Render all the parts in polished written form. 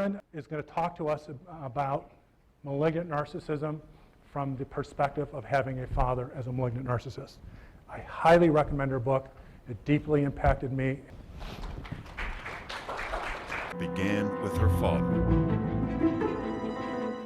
Kaplan is going to talk to us about malignant narcissism from the perspective of having a father as a malignant narcissist. I highly recommend her book. It deeply impacted me. Began with her father.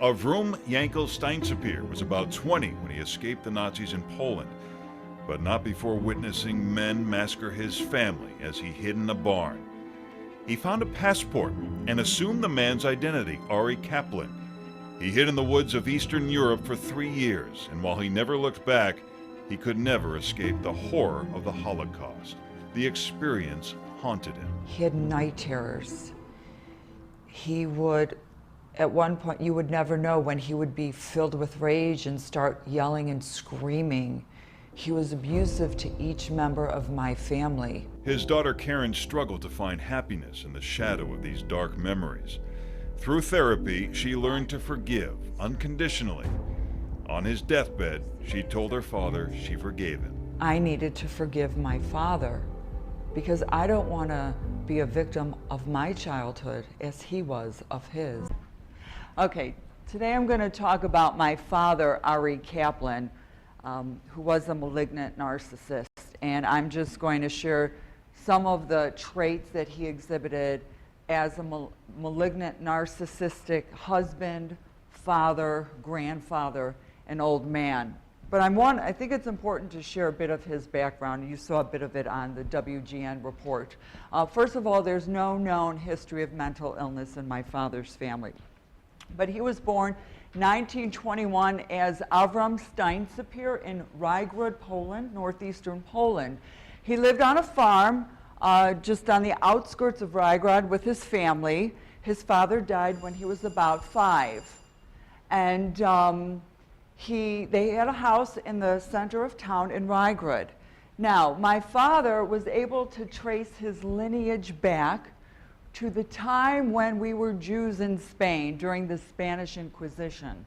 Avrum Yankel Steinsapier was about 20 when he escaped the Nazis in Poland, but not before witnessing men massacre his family as he hid in a barn. He found a passport and assumed the man's identity, Ari Kaplan. He hid in the woods of Eastern Europe for 3 years, and while he never looked back, he could never escape the horror of the Holocaust. The experience haunted him. He had night terrors. He would, at one point, you would never know when he would be filled with rage and start yelling and screaming. He was abusive to each member of my family. His daughter Karen struggled to find happiness in the shadow of these dark memories. Through therapy, she learned to forgive unconditionally. On his deathbed, she told her father she forgave him. I needed to forgive my father because I don't want to be a victim of my childhood as he was of his. Okay, today I'm going to talk about my father, Ari Kaplan, who was a malignant narcissist, and I'm just going to share some of the traits that he exhibited as a malignant narcissistic husband, father, grandfather, and old man. But I think it's important to share a bit of his background. You saw a bit of it on the WGN report. First of all, there's no known history of mental illness in my father's family. But he was born 1921 as Avram Steinsapier in Rajgrod, Poland, northeastern Poland. He lived on a farm just on the outskirts of Rajgrod with his family. His father died when he was about 5. And they had a house in the center of town in Rajgrod. Now, my father was able to trace his lineage back to the time when we were Jews in Spain during the Spanish Inquisition.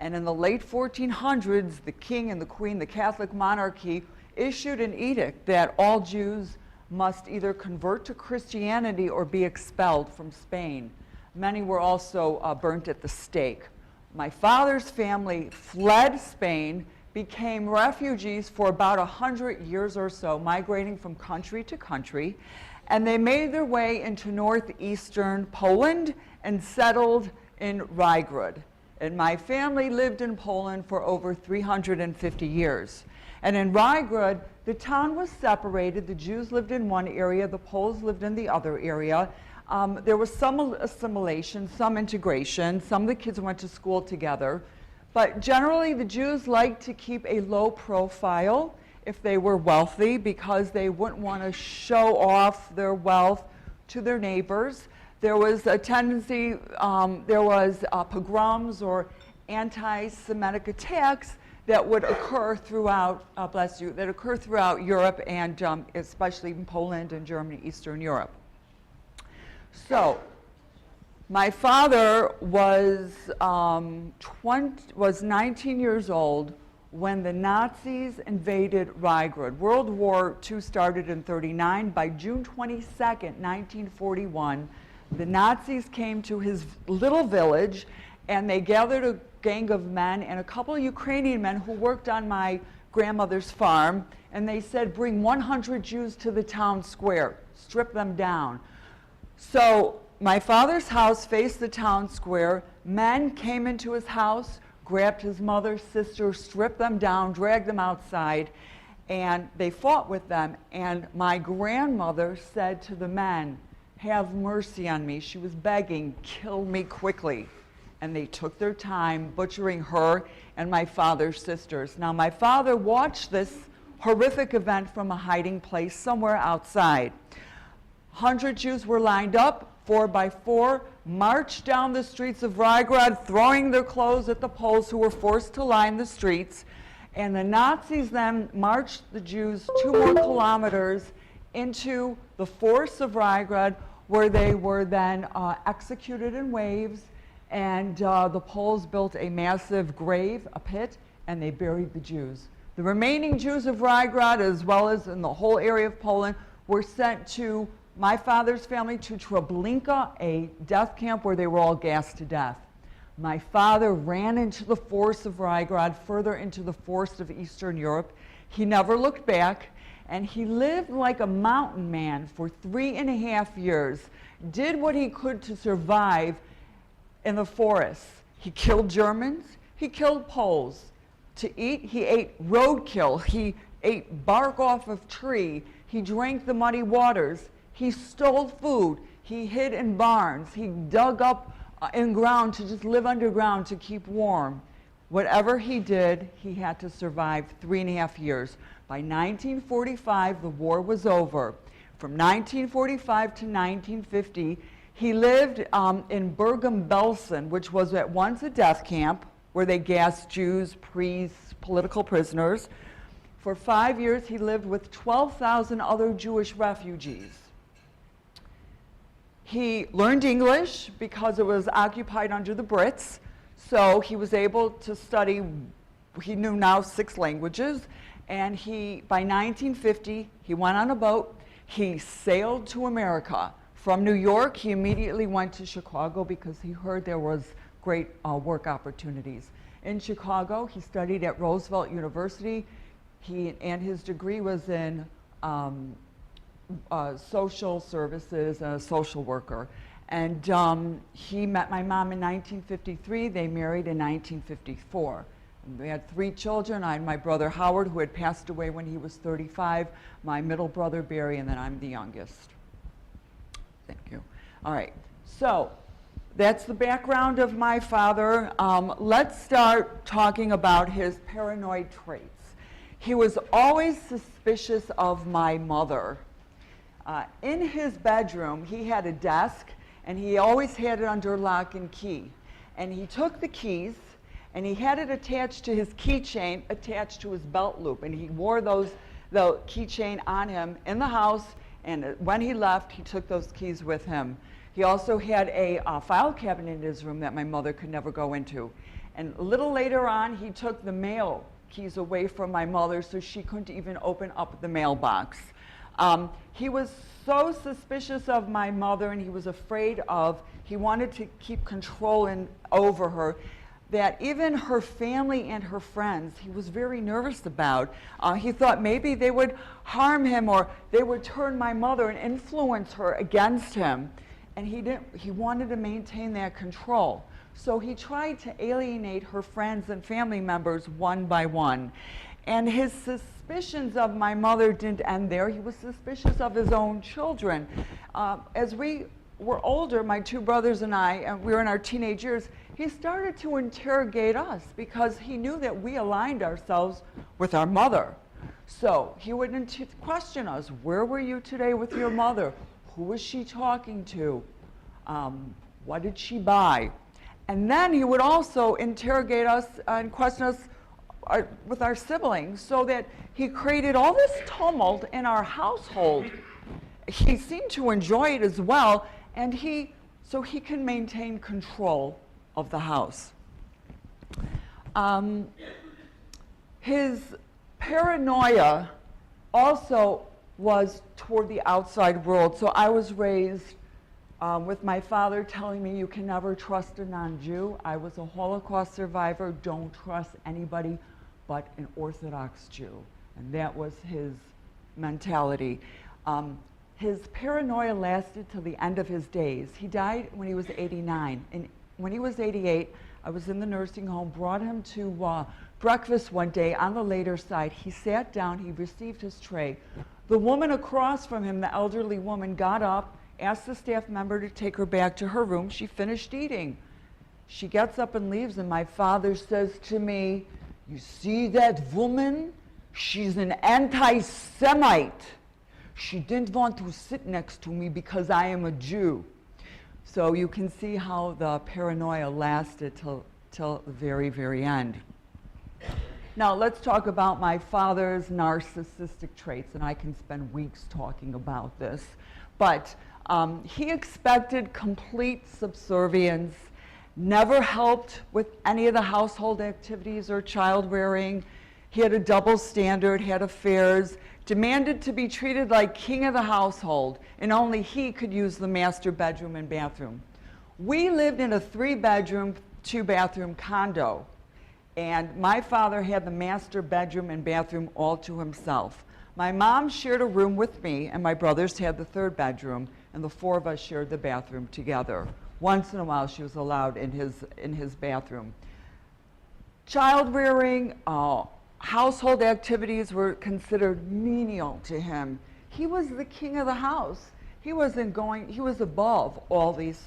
And in the late 1400s, the king and the queen, the Catholic monarchy, issued an edict that all Jews must either convert to Christianity or be expelled from Spain. Many were also burnt at the stake. My father's family fled Spain, became refugees for about 100 years or so, migrating from country to country, and they made their way into northeastern Poland and settled in Rajgrod. And my family lived in Poland for over 350 years. And in Rajgrod, the town was separated. The Jews lived in one area, the Poles lived in the other area. There was some assimilation, some integration. Some of the kids went to school together. But generally, the Jews liked to keep a low profile if they were wealthy because they wouldn't want to show off their wealth to their neighbors. There was a tendency, there was pogroms or anti-Semitic attacks that would occur throughout, that occur throughout Europe and especially in Poland and Germany, Eastern Europe. So, my father was 19 years old when the Nazis invaded Rajgrod. World War II started in '39. By June 22nd, 1941, the Nazis came to his little village and they gathered a gang of men and a couple of Ukrainian men who worked on my grandmother's farm, and they said, bring 100 Jews to the town square, strip them down. So my father's house faced the town square. Men came into his house, grabbed his mother, sister, stripped them down, dragged them outside, and they fought with them. And my grandmother said to the men, have mercy on me. She was begging, kill me quickly. And they took their time butchering her and my father's sisters. Now, my father watched this horrific event from a hiding place somewhere outside. 100 Jews were lined up, 4 by 4, marched down the streets of Rajgrod, throwing their clothes at the Poles who were forced to line the streets. And the Nazis then marched the Jews 2 more kilometers into the forests of Rajgrod, where they were then executed in waves. And the Poles built a massive grave, a pit, and they buried the Jews. The remaining Jews of Rajgrod, as well as in the whole area of Poland, were sent to my father's family to Treblinka, a death camp where they were all gassed to death. My father ran into the forests of Rajgrod, further into the forests of Eastern Europe. He never looked back, and he lived like a mountain man for 3.5 years, did what he could to survive in the forests. He killed Germans, he killed Poles. To eat, he ate roadkill, he ate bark off of tree, he drank the muddy waters, he stole food, he hid in barns, he dug up in ground to just live underground to keep warm. Whatever he did, he had to survive 3.5 years. By 1945, the war was over. From 1945 to 1950, he lived in Bergen-Belsen, which was at once a death camp where they gassed Jews, priests, political prisoners. For 5 years, he lived with 12,000 other Jewish refugees. He learned English because it was occupied under the Brits, so he was able to study, he knew now 6 languages, and by 1950, he went on a boat, he sailed to America. From New York, he immediately went to Chicago because he heard there was great work opportunities. In Chicago, he studied at Roosevelt University, and his degree was in social services, a social worker. And he met my mom in 1953. They married in 1954. And they had 3 children. I had my brother Howard, who had passed away when he was 35, my middle brother Barry, and then I'm the youngest. Thank you. All right, so that's the background of my father. Let's start talking about his paranoid traits. He was always suspicious of my mother. In his bedroom, he had a desk, and he always had it under lock and key. And he took the keys, and he had it attached to his keychain, attached to his belt loop. And he wore the keychain on him in the house, and when he left, he took those keys with him. He also had a file cabinet in his room that my mother could never go into. And a little later on, he took the mail keys away from my mother so she couldn't even open up the mailbox. He was so suspicious of my mother, and he was afraid he wanted to keep control over her, that even her family and her friends, he was very nervous about. He thought maybe they would harm him, or they would turn my mother and influence her against him. And he wanted to maintain that control. So he tried to alienate her friends and family members one by one. And his suspicions of my mother didn't end there. He was suspicious of his own children. As we were older, my 2 brothers and I, and we were in our teenage years, he started to interrogate us because he knew that we aligned ourselves with our mother. So he would question us. Where were you today with your mother? Who was she talking to? What did she buy? And then he would also interrogate us and question us with our siblings, so that he created all this tumult in our household. He seemed to enjoy it as well, and so he can maintain control of the house. His paranoia also was toward the outside world. So I was raised with my father telling me you can never trust a non-Jew. I was a Holocaust survivor. Don't trust anybody but an Orthodox Jew. And that was his mentality. His paranoia lasted till the end of his days. He died when he was 89. And when he was 88, I was in the nursing home, brought him to breakfast one day on the later side. He sat down, he received his tray. The woman across from him, the elderly woman, got up, asked the staff member to take her back to her room. She finished eating. She gets up and leaves, and my father says to me, "You see that woman? She's an anti-Semite. She didn't want to sit next to me because I am a Jew." So you can see how the paranoia lasted till the very, very end. Now let's talk about my father's narcissistic traits, and I can spend weeks talking about this. But he expected complete subservience, never helped with any of the household activities or child rearing. He had a double standard, had affairs, demanded to be treated like king of the household, and only he could use the master bedroom and bathroom. We lived in a 3-bedroom, 2-bathroom condo, and my father had the master bedroom and bathroom all to himself. My mom shared a room with me, and my brothers had the 3rd bedroom, and the 4 of us shared the bathroom together. Once in a while, she was allowed in his bathroom. Child rearing, household activities were considered menial to him. He was the king of the house. He was above all these.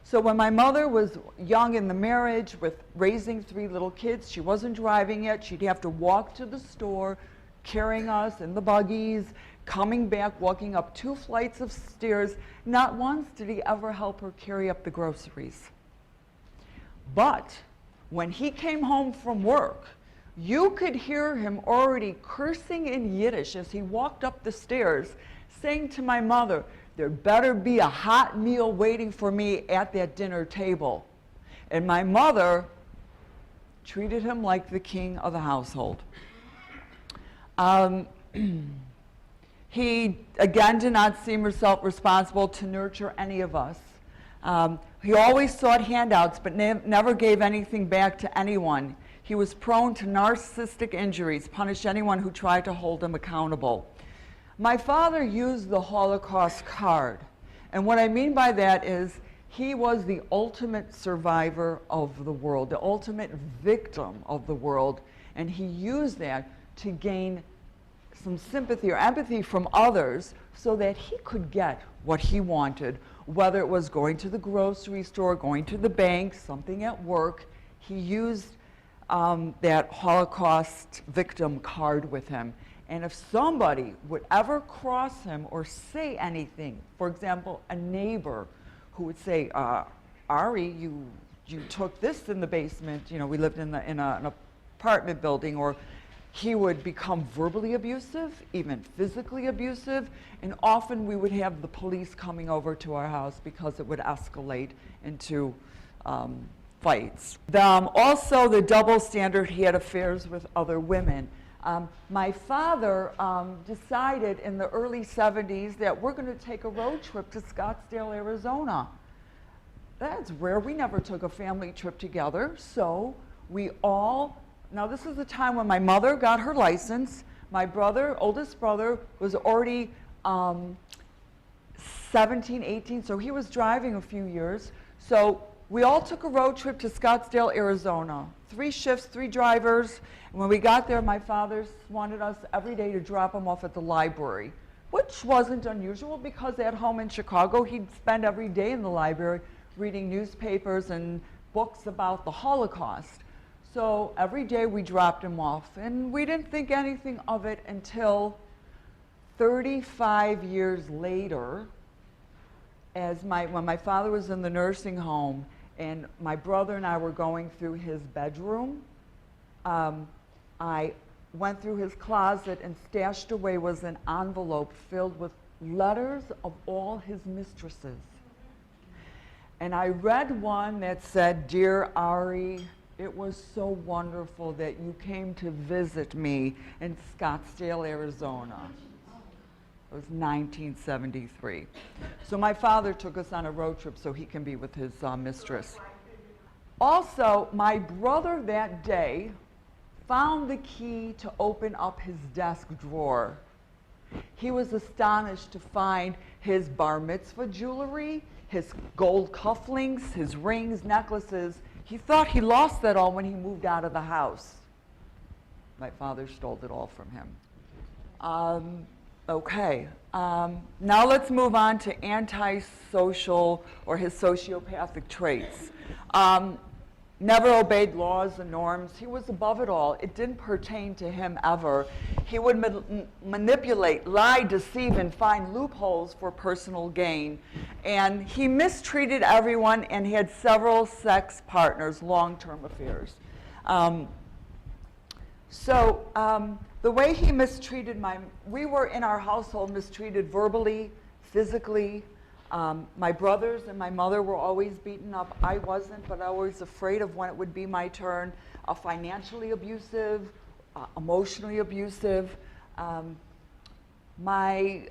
So when my mother was young in the marriage with raising 3 little kids, she wasn't driving yet. She'd have to walk to the store, carrying us in the buggies, coming back, walking up 2 flights of stairs. Not once did he ever help her carry up the groceries. But when he came home from work, you could hear him already cursing in Yiddish as he walked up the stairs, saying to my mother, "There better be a hot meal waiting for me at that dinner table." And my mother treated him like the king of the household. He, again, did not seem himself responsible to nurture any of us. He always sought handouts, but never gave anything back to anyone. He was prone to narcissistic injuries, punished anyone who tried to hold him accountable. My father used the Holocaust card, and what I mean by that is he was the ultimate survivor of the world, the ultimate victim of the world, and he used that to gain some sympathy or empathy from others so that he could get what he wanted, whether it was going to the grocery store, going to the bank, something at work. He used that Holocaust victim card with him. And if somebody would ever cross him or say anything, for example, a neighbor who would say, Ari, you took this in the basement, you know, we lived in an apartment building, or he would become verbally abusive, even physically abusive, and often we would have the police coming over to our house because it would escalate into fights. Also, the double standard, he had affairs with other women. My father decided in the early 70s that we're going to take a road trip to Scottsdale, Arizona. That's rare. We never took a family trip together, so we all. Now, this is the time when my mother got her license. My brother, oldest brother, was already 17, 18, so he was driving a few years. So we all took a road trip to Scottsdale, Arizona. 3 shifts, 3 drivers. And when we got there, my father wanted us every day to drop him off at the library, which wasn't unusual because at home in Chicago, he'd spend every day in the library reading newspapers and books about the Holocaust. So every day we dropped him off, and we didn't think anything of it until 35 years later, when my father was in the nursing home and my brother and I were going through his bedroom. I went through his closet, and stashed away was an envelope filled with letters of all his mistresses. And I read one that said, "Dear Ari, it was so wonderful that you came to visit me in Scottsdale, Arizona." It was 1973. So my father took us on a road trip so he can be with his mistress. Also, my brother that day found the key to open up his desk drawer. He was astonished to find his bar mitzvah jewelry, his gold cufflinks, his rings, necklaces. He thought he lost that all when he moved out of the house. My father stole it all from him. Okay, now let's move on to antisocial or his sociopathic traits. Never obeyed laws and norms. He was above it all. It didn't pertain to him ever. He would manipulate, lie, deceive, and find loopholes for personal gain. And he mistreated everyone and had several sex partners, long-term affairs. The way he mistreated we were in our household mistreated verbally, physically. My brothers and my mother were always beaten up. I wasn't, but I was afraid of when it would be my turn. Financially abusive, emotionally abusive. My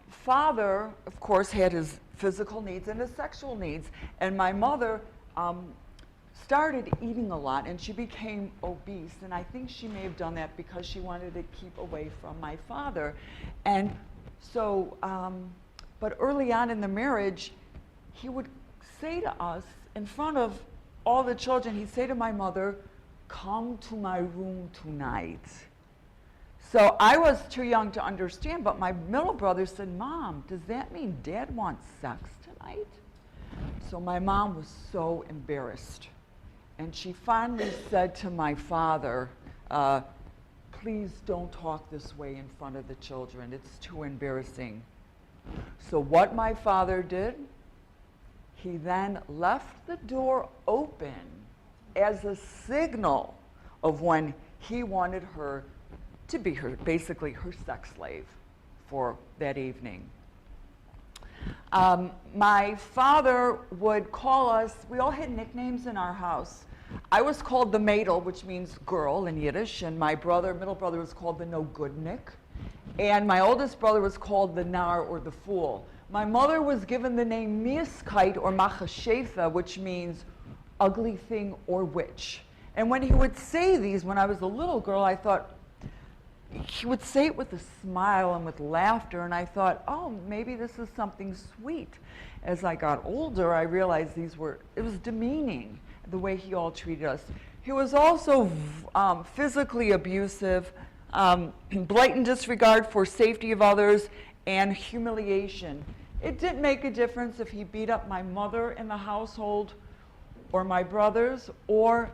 father, of course, had his physical needs and his sexual needs, and my mother started eating a lot, and she became obese, and I think she may have done that because she wanted to keep away from my father. And so, but early on in the marriage, he would say to us, in front of all the children, he'd say to my mother, "Come to my room tonight." So I was too young to understand, but my middle brother said, "Mom, does that mean Dad wants sex tonight?" So my mom was so embarrassed. And she finally said to my father, "Please don't talk this way in front of the children. It's too embarrassing." So what my father did, he then left the door open as a signal of when he wanted her to be basically her sex slave for that evening. My father would call us, we all had nicknames in our house. I was called the Mädel, which means girl in Yiddish, and my middle brother was called the no-goodnik, and my oldest brother was called the Nar, or the fool. My mother was given the name Mieskite, or Machashefa, which means ugly thing or witch. And when he would say these, when I was a little girl, I thought, he would say it with a smile and with laughter, and I thought, oh, maybe this is something sweet. As I got older, I realized it was demeaning, the way he all treated us. He was also physically abusive, blatant disregard for safety of others, and humiliation. It didn't make a difference if he beat up my mother in the household, or my brothers, or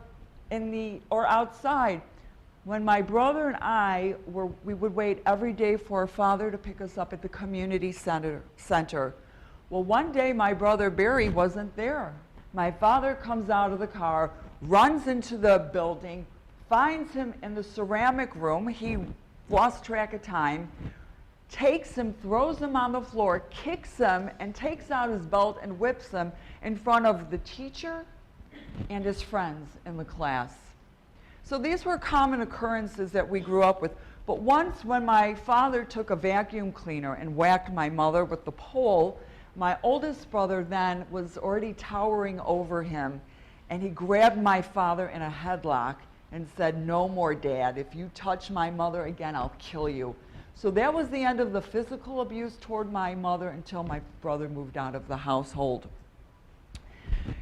outside. When my brother and I we would wait every day for our father to pick us up at the community center. Well, one day my brother Barry wasn't there. My father comes out of the car, runs into the building, finds him in the ceramic room. He lost track of time, takes him, throws him on the floor, kicks him, and takes out his belt and whips him in front of the teacher and his friends in the class. So these were common occurrences that we grew up with. But once when my father took a vacuum cleaner and whacked my mother with the pole, my oldest brother then was already towering over him, and he grabbed my father in a headlock and said, "No more, Dad. If you touch my mother again, I'll kill you." So that was the end of the physical abuse toward my mother until my brother moved out of the household.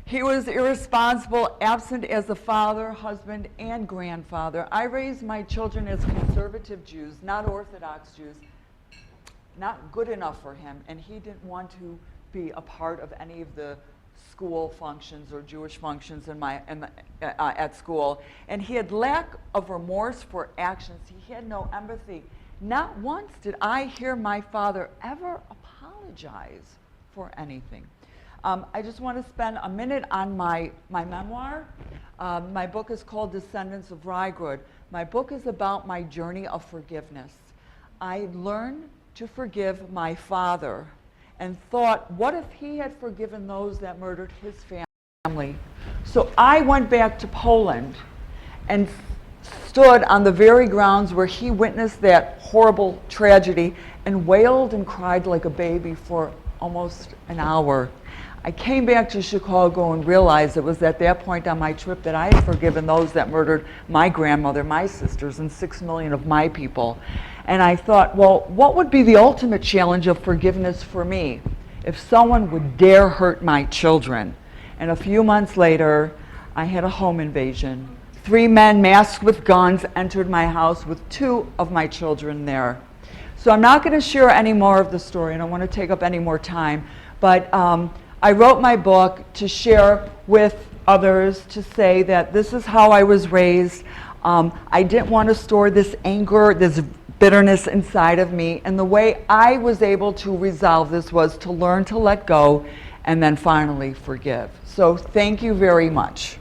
He was irresponsible, absent as a father, husband, and grandfather. I raised my children as conservative Jews, not Orthodox Jews. Not good enough for him, and he didn't want to be a part of any of the school functions or Jewish functions at school. And he had lack of remorse for actions. He had no empathy. Not once did I hear my father ever apologize for anything. I just want to spend a minute on my memoir. My book is called Descendants of Rajgrod. My book is about my journey of forgiveness. I learned to forgive my father and thought, what if he had forgiven those that murdered his family? So I went back to Poland and stood on the very grounds where he witnessed that horrible tragedy and wailed and cried like a baby for almost an hour. I came back to Chicago and realized it was at that point on my trip that I had forgiven those that murdered my grandmother, my sisters, and 6 million of my people. And I thought, well, what would be the ultimate challenge of forgiveness for me if someone would dare hurt my children? And a few months later, I had a home invasion. 3 men masked with guns entered my house with 2 of my children there. So I'm not going to share any more of the story. I don't want to take up any more time. But I wrote my book to share with others, to say that this is how I was raised. I didn't want to store this anger, this bitterness inside of me. And the way I was able to resolve this was to learn to let go and then finally forgive. So thank you very much.